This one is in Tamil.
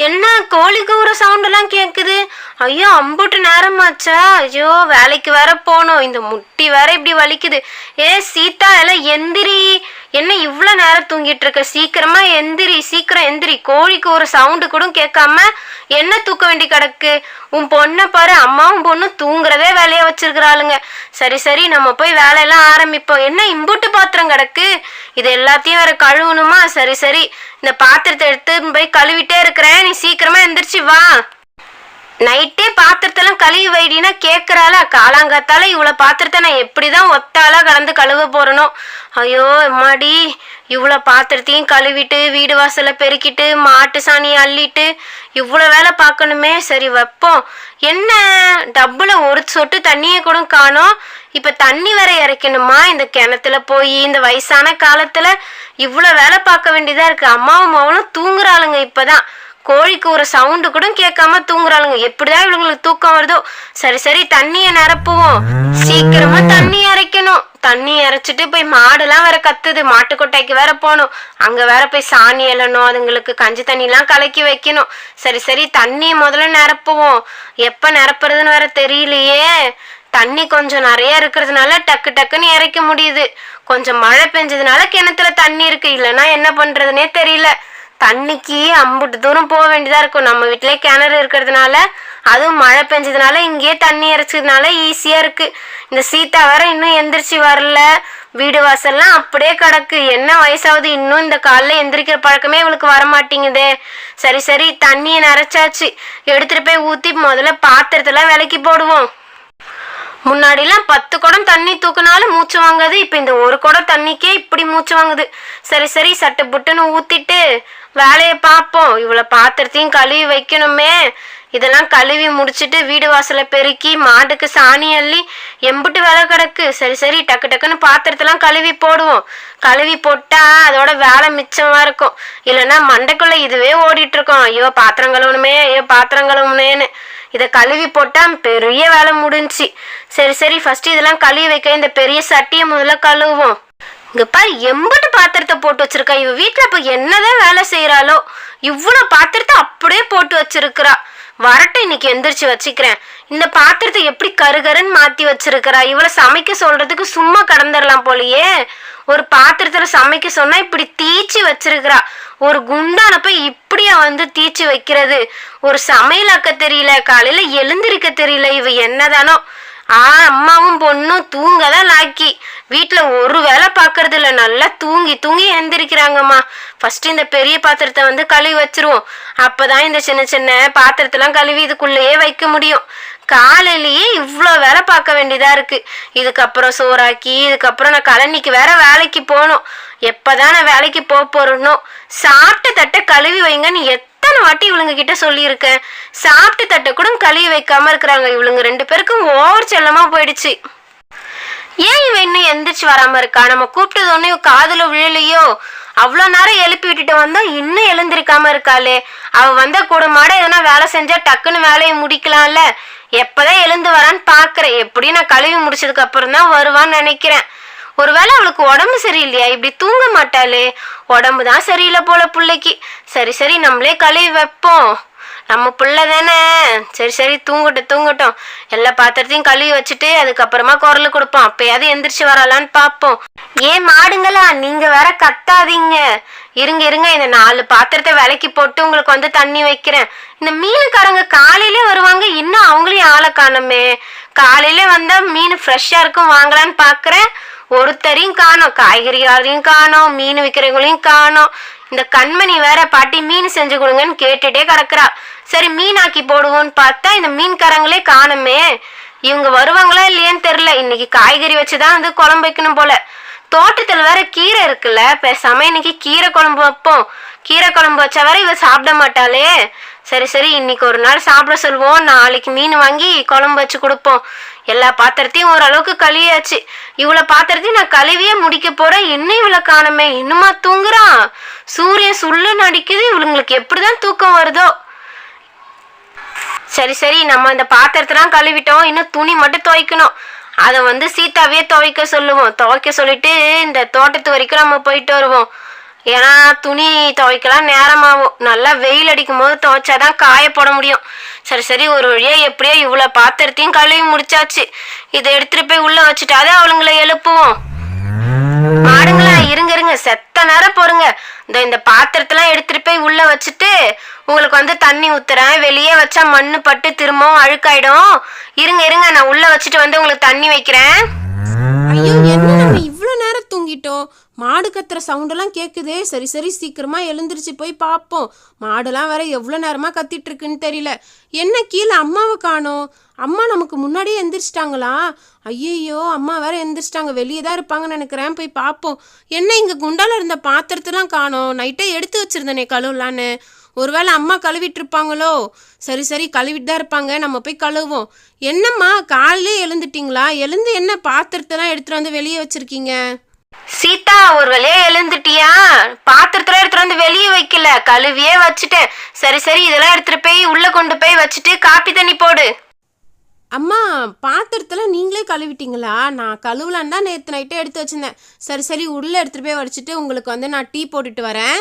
என்ன கோழி கூவுற சவுண்ட் எல்லாம் கேக்குது? ஐயோ அம்புட்டு நேரமாச்சா? ஐயோ வேலைக்கு வேற போகணும். இந்த முட்டி வேற இப்படி வலிக்குது. ஏ சீதா எல்லாம் எந்திரி. என்ன இவ்வளோ நேரம் தூங்கிட்டு இருக்க? சீக்கிரமா எந்திரி, சீக்கிரம் எந்திரி. கோழிக்கு ஒரு சவுண்டு கூட கேட்காம என்ன தூக்க வேண்டி கிடக்கு? உன் பொண்ணை பாரு, அம்மாவும் பொண்ணும் தூங்குறதே வேலையா வச்சிருக்கிறாளுங்க. சரி சரி நம்ம போய் வேலையெல்லாம் ஆரம்பிப்போம். என்ன இம்புட்டு பாத்திரம் கிடக்கு? இது எல்லாத்தையும் வேற கழுவணுமா? சரி சரி இந்த பாத்திரத்தை எடுத்து போய் கழுவிட்டே இருக்கிறேன். நீ சீக்கிரமா எந்திரிச்சு வா. நைட்டே பாத்திரத்தெல்லாம் கழுவி வைடினா கேட்குறாளா? காலாங்காத்தால இவ்வளோ பாத்திரத்தை நான் எப்படிதான் ஒத்தாலா கலந்து கழுவ போறனோ? ஐயோ அம்மாடி, இவ்வளோ பாத்திரத்தையும் கழுவிட்டு வீடு வாசலை பெருக்கிட்டு மாட்டு சாணியை அள்ளிட்டு இவ்வளோ வேலை பார்க்கணுமே. சரி வைப்போம். என்ன டப்புல ஒரு சொட்டு தண்ணியை கூட காணோம். இப்போ தண்ணி வேற இறைக்கணுமா? இந்த கிணத்துல போய் இந்த வயசான காலத்துல இவ்வளோ வேலை பார்க்க வேண்டியதா இருக்கு. அம்மாவும் அம்மாவும் தூங்குறாளுங்க. இப்பதான் கோழிக்கு ஒரு சவுண்டு கூட கேட்காம தூங்குறாளுங்க. எப்படிதான் இவங்களுக்கு தூக்கம் வருதோ? சரி சரி தண்ணியை நிரப்புவோம். சீக்கிரமா தண்ணி இறைக்கணும். தண்ணி இறைச்சிட்டு போய் மாடுலாம் வேற கத்துது. மாட்டுக்கொட்டைக்கு வேற போகணும். அங்க வேற போய் சாணி எழணும். அதுங்களுக்கு கஞ்சி தண்ணிலாம் கலக்கி வைக்கணும். சரி சரி தண்ணியை முதல்ல நிரப்புவோம். எப்ப நிரப்புறதுன்னு வேற தெரியலையே. தண்ணி கொஞ்சம் நிறைய இருக்கிறதுனால டக்கு டக்குன்னு இறைக்க முடியுது. கொஞ்சம் மழை பெஞ்சதுனால கிணத்துல தண்ணி இருக்கு. இல்லைன்னா என்ன பண்றதுன்னே தெரியல. தண்ணிக்கு அம்புட்டு தூரம் போக வேண்டியதா இருக்கும். நம்ம வீட்டிலே கிணறு இருக்கிறதுனால, அதுவும் மழை பெஞ்சதுனால இங்கேயே தண்ணி இறைச்சதுனால ஈஸியா இருக்கு. இந்த சீதா வேற இன்னும் எந்திரிச்சு வரல. வீடு வாசல்லாம் அப்படியே கிடக்கு. என்ன வயசாவது இன்னும் இந்த காலைல எந்திரிக்கிற பழக்கமே இவளுக்கு வரமாட்டேங்குதே. சரி சரி தண்ணியை நிறைச்சாச்சு. எடுத்துட்டு போய் ஊத்தி முதல்ல பாத்திரத்தெல்லாம் விலக்கி போடுவோம். முன்னாடிலாம் 10 குடம் தண்ணி தூக்குனாலும் மூச்சு வாங்குது. இப்போ இந்த ஒரு குடம் தண்ணிக்கே இப்படி மூச்சு வாங்குது. சரி சரி சட்டு புட்டுன்னு ஊத்திட்டு வேலையை பார்ப்போம். இவ்வளோ பாத்திரத்தையும் கழுவி வைக்கணுமே. இதெல்லாம் கழுவி முடிச்சுட்டு வீடு வாசலை பெருக்கி மாட்டுக்கு சாணி அள்ளி எம்புட்டு வேலை கிடக்கு. சரி சரி டக்கு டக்குன்னு பாத்திரத்தெல்லாம் கழுவி போடுவோம். கழுவி போட்டா அதோட வேலை மிச்சமா இருக்கும். இல்லைன்னா மண்டைக்குள்ள இதுவே ஓடிட்டு இருக்கோம். ஐயோ பாத்திரம் கழுவணுமே, ஐயோ பாத்திரம் கழுவணுமேன்னு. இதை கழுவி போட்டா பெரிய வேலை முடிஞ்சி. சரி சரி ஃபர்ஸ்ட் இதெல்லாம் கழுவி வைக்க இந்த பெரிய சட்டியை முதல்ல கழுவுவோம். இங்க பாரு எம்பட்டு பாத்திரத்தை போட்டு வச்சிருக்கா. இவ வீட்டுல இப்ப என்னதான் வேலை செய்யறாளோ? இவ்வளவு பாத்திரத்தை அப்படியே போட்டு வச்சிருக்கிறா. வரட்டும், இன்னைக்கு எந்திரிச்சு வச்சுக்கிறேன். இந்த பாத்திரத்தை எப்படி கருகருன்னு மாத்தி வச்சிருக்கிறா. இவளை சமைக்க சொல்றதுக்கு சும்மா கடந்துடலாம் போலயே. ஒரு பாத்திரத்துல சமைக்க சொன்னா இப்படி தீச்சி வச்சிருக்கிறா. ஒரு குண்டான போய் இப்படியா தீச்சி வைக்கிறது? ஒரு சமையல் ஆக்க தெரியல, காலையில எழுந்திருக்க தெரியல. இவ என்னதானோ அம்மாவும் பொண்ணும் தூங்கதான் லாக்கி. வீட்டுல ஒரு வேலை பாக்குறது இல்ல. நல்லா தூங்கி தூங்கி எந்திரிக்கிறாங்கம்மா. ஃபர்ஸ்ட் இந்த பெரிய பாத்திரத்தை கழுவி வச்சிருவோம். அப்பதான் இந்த சின்ன சின்ன பாத்திரத்தெல்லாம் கழுவி இதுக்குள்ளேயே வைக்க முடியும். காலையிலேயே இவ்வளோ வேலை பார்க்க வேண்டியதா இருக்கு. இதுக்கப்புறம் சோறாக்கி இதுக்கப்புறம் நான் கழனிக்கு வேற வேலைக்கு போகணும். எப்பதான் நான் வேலைக்கு போறேனோ. சாப்பிட்ட தட்டை கழுவி வைங்கன்னு எத்தனை வாட்டி இவளுங்க கிட்ட சொல்லியிருக்கேன். சாப்பிட்ட தட்டை கூட கழுவி வைக்காம இருக்கிறாங்க. இவளுங்க 2 பேருக்கும் ஓவர் செல்லமா போயிடுச்சு. ஏன் இவ இன்னும் எந்திரிச்சு வராம இருக்கா? நம்ம கூப்பிட்டது ஒண்ணு காதுல விழலையோ? அவ்வளோ நேரம் எழுப்பி விட்டுட்டு வந்தா இன்னும் எழுந்திருக்காம இருக்காளே. அவ வந்தா கூட மாட எதனா வேலை செஞ்சா டக்குன்னு வேலையை முடிக்கலாம்ல. எப்பதான் எழுந்து வரான்னு பாக்குறேன். எப்படி நான் கழுவி முடிச்சதுக்கு அப்புறம் தான் வருவான்னு நினைக்கிறேன். ஒருவேளை அவளுக்கு உடம்பு சரியில்லையா? இப்படி தூங்க மாட்டாளே. உடம்பு தான் சரியில்லை போல பிள்ளைக்கு. சரி சரி நம்மளே கழுவி வைப்போம். நம்ம பிள்ளை தானே. சரி சரி தூங்கட்டும். எல்லா பாத்திரத்தையும் கழுவி வச்சுட்டு அதுக்கப்புறமா குரல் கொடுப்போம். அப்பயாவது எந்திரிச்சு வரலான்னு பார்ப்போம். ஏன் மாடுங்களா, நீங்க வேற கத்தாதீங்க. இருங்க இந்த 4 பாத்திரத்தை விலக்கி போட்டு உங்களுக்கு தண்ணி வைக்கிறேன். இந்த மீனுக்காரங்க காலையிலே வருவாங்க. இன்னும் அவங்களையும் ஆளை காணுமே. காலையில வந்தா மீன் ஃப்ரெஷ்ஷா இருக்கும் வாங்கலான்னு பாக்குறேன். ஒருத்தரையும் காணோம். காய்கறியாரையும் காணோம், மீன் விற்கிறவங்களையும் காணோம். இந்த கண்மணி வேற பாட்டி மீன் செஞ்சு கொடுங்கன்னு கேட்டுட்டே கிடக்குறா. சரி மீனாக்கி போடுவோன்னு பார்த்தா இந்த மீன்காரங்களே காணுமே. இவங்க வருவாங்களா இல்லையான்னு தெரியல. இன்னைக்கு காய்கறி வச்சுதான் குழம்பு வைக்கணும் போல. தோட்டத்துல வேற கீரை இருக்குல்ல, பேசாம இன்னைக்கு கீரை குழம்பு வைப்போம். கீரை குழம்பு வச்சா வேற இவ சாப்பிட மாட்டாளே. சரி சரி இன்னைக்கு ஒரு நாள் சாப்பிட சொல்லுவோம். நாளைக்கு மீன் வாங்கி குழம்பு வச்சு கொடுப்போம். எல்லா பாத்திரத்தையும் ஓரளவுக்கு கழுவியாச்சு. இவ்வளோ பாத்திரத்தையும் நான் கழுவியே முடிக்க போறேன். இன்னும் இவ்வளோ காணுமே. இன்னுமா தூங்குறான்? சூரியன் சுள்ளுன்னு அடிக்குது. இவளுங்களுக்கு எப்படிதான் தூக்கம் வருதோ? சரி சரி நம்ம இந்த பாத்திரத்தெல்லாம் கழுவிட்டோம். இன்னும் துணி மட்டும் துவைக்கணும். அதை சீதாவே துவைக்க சொல்லுவோம். துவைக்க சொல்லிட்டு இந்த தோட்டத்து வரைக்கும் நம்ம போயிட்டு வருவோம். ஏன்னா துணி துவைக்கலாம் நேரமாகும். நல்லா வெயில் அடிக்கும் போது துவைச்சாதான் காய போட முடியும். சரி சரி, ஒரு வழியா எப்படியோ இவ்வளோ பாத்திரத்தையும் கழுவி முடிச்சாச்சு. இதை எடுத்துட்டு போய் உள்ள வச்சுட்டாதே அவளுங்களை எழுப்புவோம். மாடுங்களா, இருங்க இருங்க, செத்த நேரம் போருங்க. இந்த பாத்திரத்தெல்லாம் எடுத்துட்டு போய் உள்ள வச்சுட்டு உங்களுக்கு வந்து தண்ணி ஊத்துறேன். வெளியே வச்சா மண்ணு பட்டு திரும்பவும் அழுக்காயிடும். இருங்க இருங்க, நான் உள்ள வச்சுட்டு வந்து உங்களுக்கு தண்ணி வைக்கிறேன். ஐயோ, என்ன நம்ம இவ்வளோ நேரம் தூங்கிட்டோம்? மாடு கத்துற சவுண்டெல்லாம் கேட்குதே. சரி சரி, சீக்கிரமா எழுந்திரிச்சு போய் பார்ப்போம். மாடுலாம் வேற எவ்வளோ நேரமா கத்திட்டு இருக்குன்னு தெரியல. என்ன கீழே அம்மாவை காணோம்? அம்மா நமக்கு முன்னாடியே எந்திரிச்சிட்டாங்களா? ஐயோ, அம்மா வேற எந்திரிச்சிட்டாங்க. வெளியே தான் இருப்பாங்கன்னு நினைக்கிறேன். போய் பார்ப்போம். என்ன இங்கே குண்டால இருந்த பாத்திரத்தெல்லாம் காணோம்? நைட்டே எடுத்து வச்சிருந்தேனே கழுவலான்னு. ஒருவேளை அம்மா கழுவிட்டு இருப்பாங்களோ? சரி சரி, கழுவிட்டு தான் இருப்பாங்க. நம்ம போய் கழுவோம். என்னம்மா, காலையிலே எழுந்துட்டீங்களா? எழுந்து என்ன பாத்திரத்தெல்லாம் எடுத்துட்டு வந்து வெளியே வச்சிருக்கீங்க? சீதா, ஒரு வழியா எழுந்துட்டியா? பாத்திரத்துல எடுத்துட்டு வந்து வெளியே வைக்கல, கழுவியே வச்சுட்டேன். சரி சரி, இதெல்லாம் எடுத்துட்டு போய் உள்ள கொண்டு போய் வச்சுட்டு காப்பி தண்ணி போடு. அம்மா, பாத்திரத்தெல்லாம் நீங்களே கழுவிட்டீங்களா? நான் கழுவலான்னு தான் நேற்று நைட்டே எடுத்து வச்சிருந்தேன். சரி சரி, உள்ளே எடுத்துகிட்டு போய் வச்சுட்டு உங்களுக்கு வந்து நான் டீ போட்டுட்டு வரேன்.